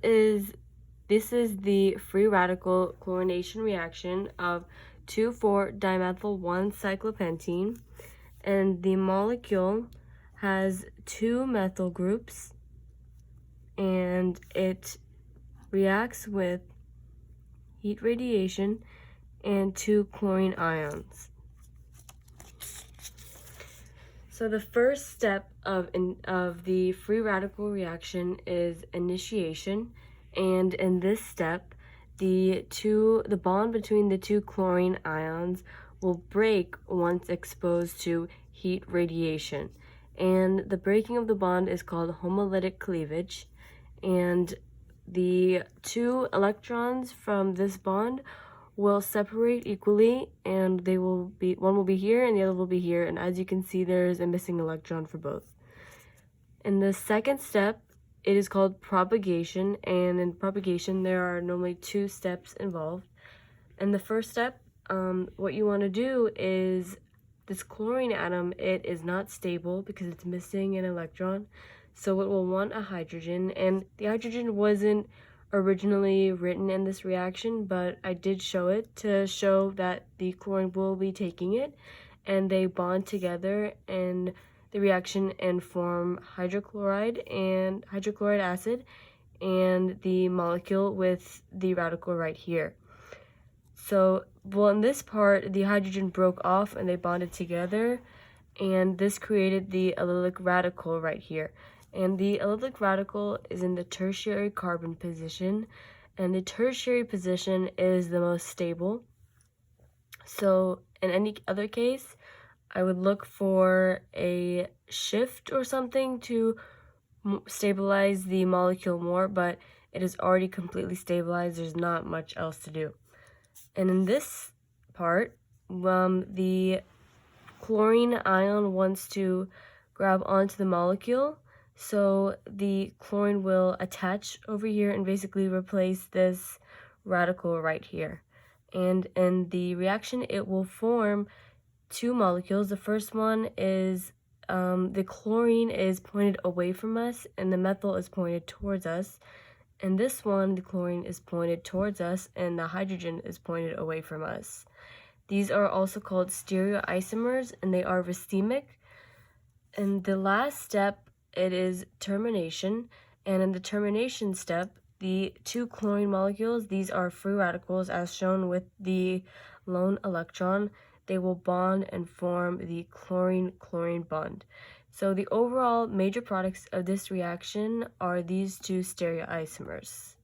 is the free radical chlorination reaction of 2,4-dimethyl-1-cyclopentene, and the molecule has 2 methyl groups, and it reacts with heat radiation and 2 chlorine ions. So the first step of the free radical reaction is initiation, and in this step, the bond between the 2 chlorine ions will break once exposed to heat radiation. And the breaking of the bond is called homolytic cleavage, and the 2 electrons from this bond will separate equally, and one will be here and the other will be here, and as you can see, there's a missing electron for both. In the second step, it is called propagation, and in propagation there are normally 2 steps involved. In the first step, what you want to do is this chlorine atom, it is not stable because it's missing an electron, so it will want a hydrogen, and the hydrogen wasn't originally written in this reaction, but I did show it to show that the chlorine will be taking it, and they bond together in the reaction and form hydrochloride acid and the molecule with the radical right here. So, well, in this part, the hydrogen broke off and they bonded together, and this created the allylic radical right here. And the allylic radical is in the tertiary carbon position, and the tertiary position is the most stable. So in any other case, I would look for a shift or something to stabilize the molecule more, but it is already completely stabilized. There's not much else to do. And in this part, the chlorine ion wants to grab onto the molecule, so the chlorine will attach over here and basically replace this radical right here. And in the reaction, it will form 2 molecules. The first one is the chlorine is pointed away from us and the methyl is pointed towards us. And this one, the chlorine is pointed towards us and the hydrogen is pointed away from us. These are also called stereoisomers, and they are racemic. And the last step, it is termination, and in the termination step, the 2 chlorine molecules, these are free radicals as shown with the lone electron. They will bond and form the chlorine-chlorine bond. So the overall major products of this reaction are these 2 stereoisomers.